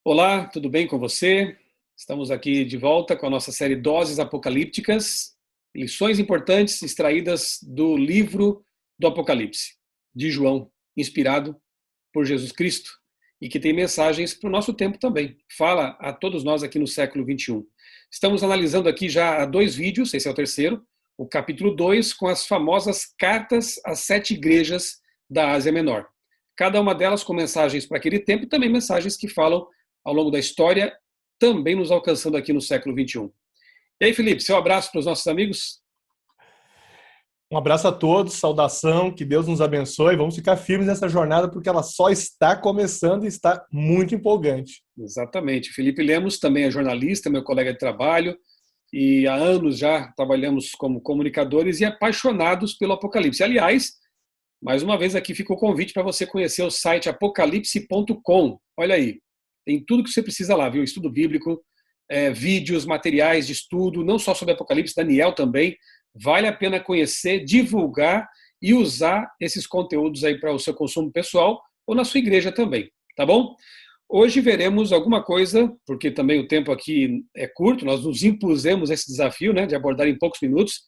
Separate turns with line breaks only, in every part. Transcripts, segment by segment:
Olá, tudo bem com você? Estamos aqui de volta com a nossa série Doses Apocalípticas, lições importantes extraídas do livro do Apocalipse, de João, inspirado por Jesus Cristo, e que tem mensagens para o nosso tempo também. Fala a todos nós aqui no século XXI. Estamos analisando aqui já 2 vídeos, esse é o terceiro, o capítulo 2, com as famosas cartas às 7 igrejas da Ásia Menor. Cada uma delas com mensagens para aquele tempo e também mensagens que falam ao longo da história, também nos alcançando aqui no século XXI. E aí, Felipe, seu abraço para os nossos amigos?
Um abraço a todos, saudação, que Deus nos abençoe. Vamos ficar firmes nessa jornada porque ela só está começando e está muito empolgante.
Exatamente. Felipe Lemos também é jornalista, meu colega de trabalho, e há anos já trabalhamos como comunicadores e apaixonados pelo Apocalipse. Aliás, mais uma vez aqui fica o convite para você conhecer o site apocalipse.com. Olha aí, tem tudo que você precisa lá, viu? Estudo bíblico, vídeos, materiais de estudo, não só sobre Apocalipse, Daniel também. Vale a pena conhecer, divulgar e usar esses conteúdos aí para o seu consumo pessoal ou na sua igreja também, tá bom? Hoje veremos alguma coisa, porque também o tempo aqui é curto, nós nos impusemos esse desafio, né, de abordar em poucos minutos.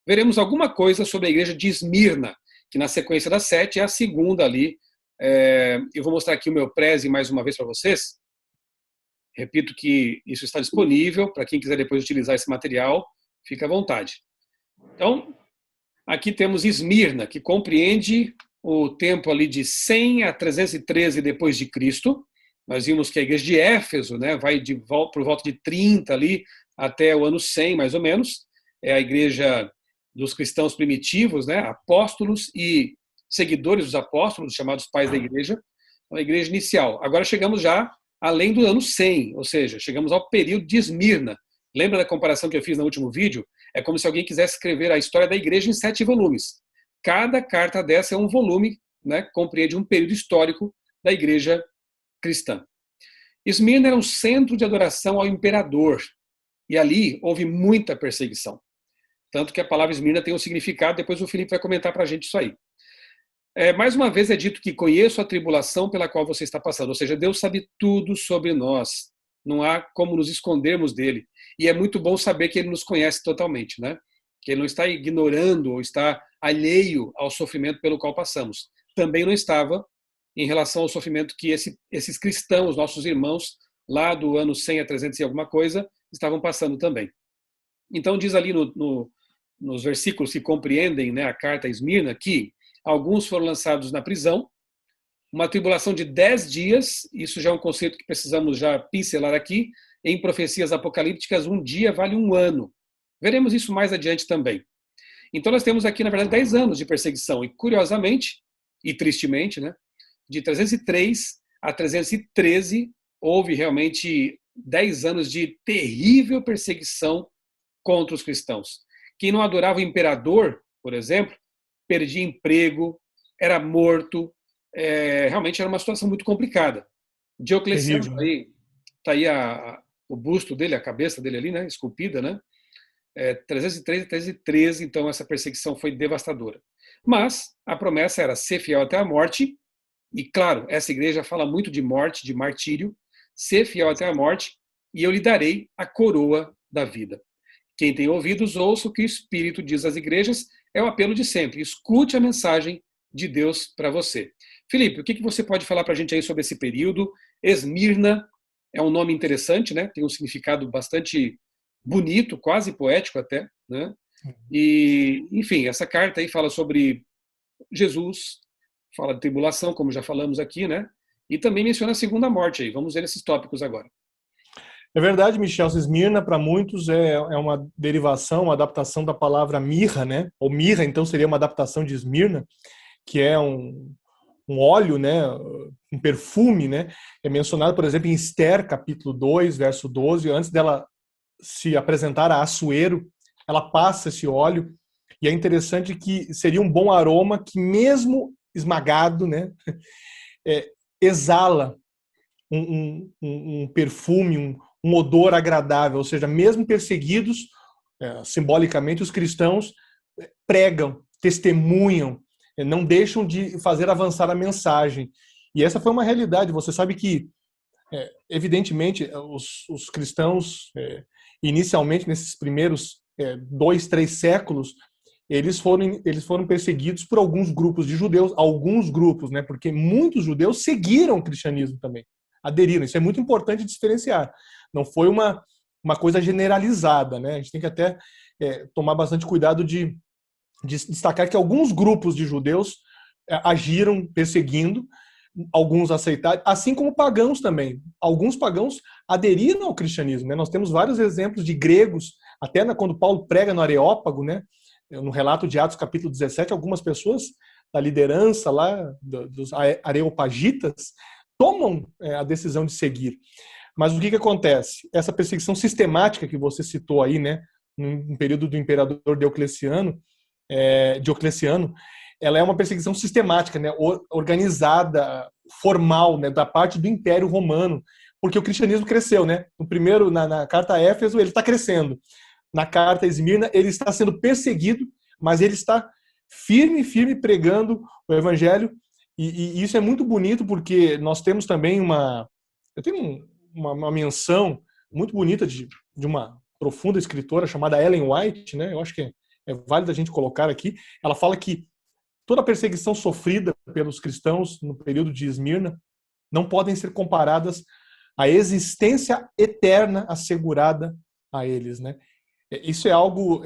Veremos alguma coisa sobre a igreja de Esmirna, que na sequência das 7 é a segunda ali. Eu vou mostrar aqui o meu preze mais uma vez para vocês. Repito que isso está disponível para quem quiser depois utilizar esse material, fica à vontade. Então, aqui temos Esmirna, que compreende o tempo ali de 100 a 313 depois de Cristo. Nós vimos que a igreja de Éfeso, né, vai por volta de 30 ali até o ano 100, mais ou menos. É a igreja dos cristãos primitivos, né, apóstolos e seguidores dos apóstolos, chamados pais da igreja. Então, a igreja inicial. Agora chegamos já além do ano 100, ou seja, chegamos ao período de Esmirna. Lembra da comparação que eu fiz no último vídeo? É como se alguém quisesse escrever a história da igreja em 7 volumes. Cada carta dessa é um volume, né, compreende um período histórico da igreja cristã. Esmirna era um centro de adoração ao imperador, e ali houve muita perseguição. Tanto que a palavra Esmirna tem um significado, depois o Felipe vai comentar para a gente isso aí. Mais uma vez é dito que conheço a tribulação pela qual você está passando, ou seja, Deus sabe tudo sobre nós, não há como nos escondermos dele, e é muito bom saber que ele nos conhece totalmente, né? Que ele não está ignorando ou está alheio ao sofrimento pelo qual passamos. Também não estava em relação ao sofrimento que esses cristãos, nossos irmãos, lá do ano 100 a 300 e alguma coisa, estavam passando também. Então diz ali nos versículos que compreendem, né, a carta a Esmirna, que alguns foram lançados na prisão, uma tribulação de 10 dias, isso já é um conceito que precisamos já pincelar aqui, em profecias apocalípticas, um dia vale um ano. Veremos isso mais adiante também. Então nós temos aqui, na verdade, 10 anos de perseguição, e curiosamente, e tristemente, né, de 303 a 313, houve realmente 10 anos de terrível perseguição contra os cristãos. Quem não adorava o imperador, por exemplo, perdia emprego, era morto, realmente era uma situação muito complicada. Diocleciano,
Terrível, né?
tá aí o busto dele, a cabeça dele ali, né, esculpida, né? 303 e 313, então essa perseguição foi devastadora. Mas a promessa era ser fiel até a morte, e claro, essa igreja fala muito de morte, de martírio, ser fiel até a morte, e eu lhe darei a coroa da vida. Quem tem ouvidos, ouça o que o Espírito diz às igrejas, é o apelo de sempre. Escute a mensagem de Deus para você. Felipe, o que você pode falar para a gente aí sobre esse período? Esmirna é um nome interessante, né? Tem um significado bastante bonito, quase poético até, né? E, enfim, essa carta aí fala sobre Jesus, fala de tribulação, como já falamos aqui, né? E também menciona a segunda morte aí. Vamos ver esses tópicos agora.
É verdade, Michel, Esmirna para muitos é uma derivação, uma adaptação da palavra mirra, né? Ou mirra, então seria uma adaptação de Esmirna, que é um óleo, né? Um perfume, né? É mencionado, por exemplo, em Esther, capítulo 2, verso 12, antes dela se apresentar a Assuero, ela passa esse óleo, e é interessante que seria um bom aroma que mesmo esmagado, né? Exala um perfume, um odor agradável, ou seja, mesmo perseguidos, simbolicamente, os cristãos pregam, testemunham, não deixam de fazer avançar a mensagem. E essa foi uma realidade. Você sabe que Evidentemente, os cristãos, inicialmente, nesses primeiros 2, 3 séculos, eles foram perseguidos por alguns grupos de judeus, alguns grupos, né? Porque muitos judeus seguiram o cristianismo também, aderiram. Isso é muito importante diferenciar. Não foi uma coisa generalizada, né? A gente tem que até tomar bastante cuidado de destacar que alguns grupos de judeus agiram perseguindo, alguns aceitaram, assim como pagãos também. Alguns pagãos aderiram ao cristianismo, né? Nós temos vários exemplos de gregos, até quando Paulo prega no Areópago, né? No relato de Atos capítulo 17, algumas pessoas da liderança lá, dos areopagitas, tomam a decisão de seguir. Mas o que acontece? Essa perseguição sistemática que você citou aí, né? No período do imperador Diocleciano, ela é uma perseguição sistemática, né, organizada, formal, né, da parte do Império Romano, porque o cristianismo cresceu, né? No primeiro, na carta a Éfeso, ele está crescendo. Na carta a Esmirna, ele está sendo perseguido, mas ele está firme pregando o evangelho, e isso é muito bonito, porque nós temos também eu tenho uma menção muito bonita de uma profunda escritora chamada Ellen White, né? Eu acho que é válido a gente colocar aqui. Ela fala que toda a perseguição sofrida pelos cristãos no período de Esmirna não podem ser comparadas à existência eterna assegurada a eles, né? Isso é algo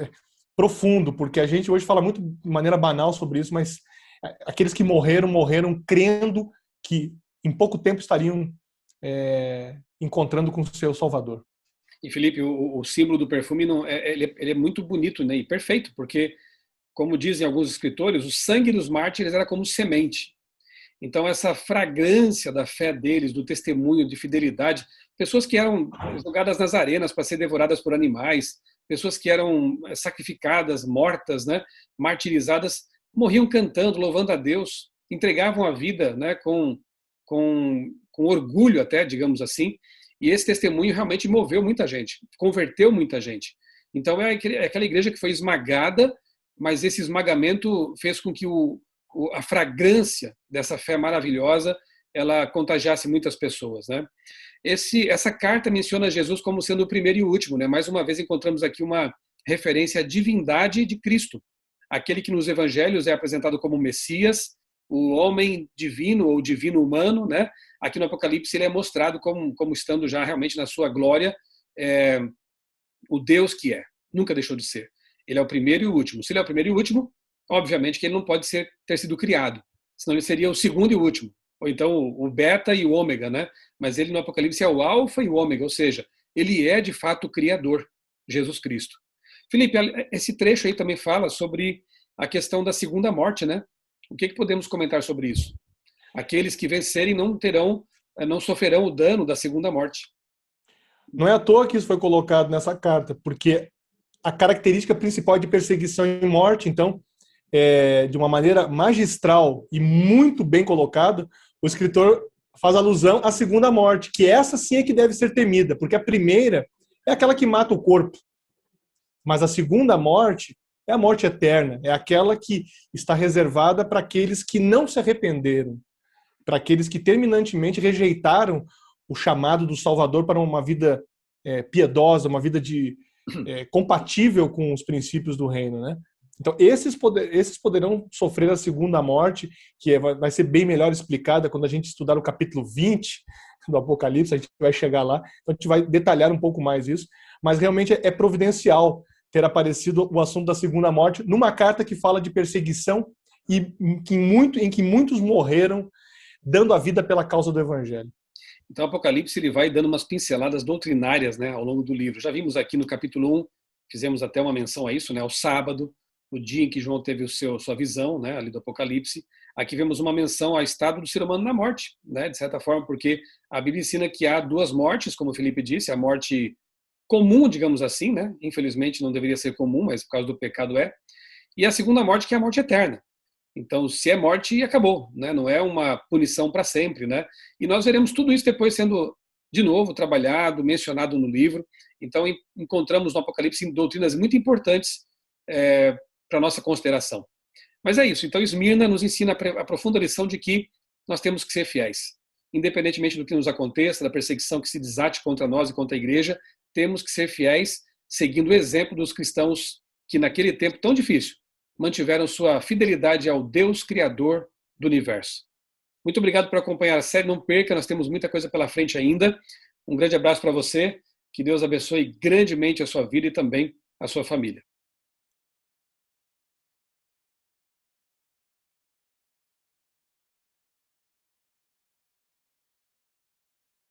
profundo, porque a gente hoje fala muito de maneira banal sobre isso, mas aqueles que morreram crendo que em pouco tempo estariam encontrando com o seu Salvador.
E Felipe, o símbolo do perfume ele é muito bonito, né, e perfeito, porque, como dizem alguns escritores, o sangue dos mártires era como semente. Então, essa fragrância da fé deles, do testemunho de fidelidade, pessoas que eram jogadas nas arenas para ser devoradas por animais, pessoas que eram sacrificadas, mortas, né, martirizadas, morriam cantando, louvando a Deus, entregavam a vida, né, com orgulho até, digamos assim, e esse testemunho realmente moveu muita gente, converteu muita gente. Então, é aquela igreja que foi esmagada, mas esse esmagamento fez com que a fragrância dessa fé maravilhosa ela contagiasse muitas pessoas, né? Essa carta menciona Jesus como sendo o primeiro e o último, né? Mais uma vez encontramos aqui uma referência à divindade de Cristo, aquele que nos evangelhos é apresentado como Messias, o homem divino ou divino humano, né? Aqui no Apocalipse ele é mostrado como estando já realmente na sua glória, o Deus que nunca deixou de ser. Ele é o primeiro e o último. Se ele é o primeiro e o último, obviamente que ele não pode ter sido criado, senão ele seria o segundo e o último, ou então o beta e o ômega, né? Mas ele no Apocalipse é o alfa e o ômega, ou seja, ele é de fato o criador, Jesus Cristo. Felipe, esse trecho aí também fala sobre a questão da segunda morte, né? O que podemos comentar sobre isso? Aqueles que vencerem não sofrerão o dano da segunda morte.
Não é à toa que isso foi colocado nessa carta, porque a característica principal é de perseguição e morte, então, de uma maneira magistral e muito bem colocada, o escritor faz alusão à segunda morte, que essa sim é que deve ser temida, porque a primeira é aquela que mata o corpo, mas a segunda morte é a morte eterna, é aquela que está reservada para aqueles que não se arrependeram, para aqueles que terminantemente rejeitaram o chamado do Salvador para uma vida piedosa, uma vida compatível com os princípios do reino, né? Então, esses poderão sofrer a segunda morte, que vai ser bem melhor explicada quando a gente estudar o capítulo 20 do Apocalipse, a gente vai chegar lá, então a gente vai detalhar um pouco mais isso, mas realmente é providencial ter aparecido o assunto da segunda morte numa carta que fala de perseguição e em que muitos morreram dando a vida pela causa do Evangelho.
Então, o Apocalipse ele vai dando umas pinceladas doutrinárias, né, ao longo do livro. Já vimos aqui no capítulo 1, fizemos até uma menção a isso, né, o sábado, o dia em que João teve sua visão, né, ali do Apocalipse. Aqui vemos uma menção ao estado do ser humano na morte, né, de certa forma, porque a Bíblia ensina que há duas mortes, como o Felipe disse, a morte comum, digamos assim, né, infelizmente não deveria ser comum, mas por causa do pecado e a segunda morte, que é a morte eterna. Então, se é morte, acabou, né? Não é uma punição para sempre, né? E nós veremos tudo isso depois sendo, de novo, trabalhado, mencionado no livro. Então, encontramos no Apocalipse doutrinas muito importantes para a nossa consideração. Mas é isso. Então, Esmirna nos ensina a profunda lição de que nós temos que ser fiéis. independentemente do que nos aconteça, da perseguição que se desate contra nós e contra a igreja, temos que ser fiéis, seguindo o exemplo dos cristãos que naquele tempo tão difícil mantiveram sua fidelidade ao Deus Criador do universo. Muito obrigado por acompanhar a série, não perca, nós temos muita coisa pela frente ainda. Um grande abraço para você, que Deus abençoe grandemente a sua vida e também a sua família.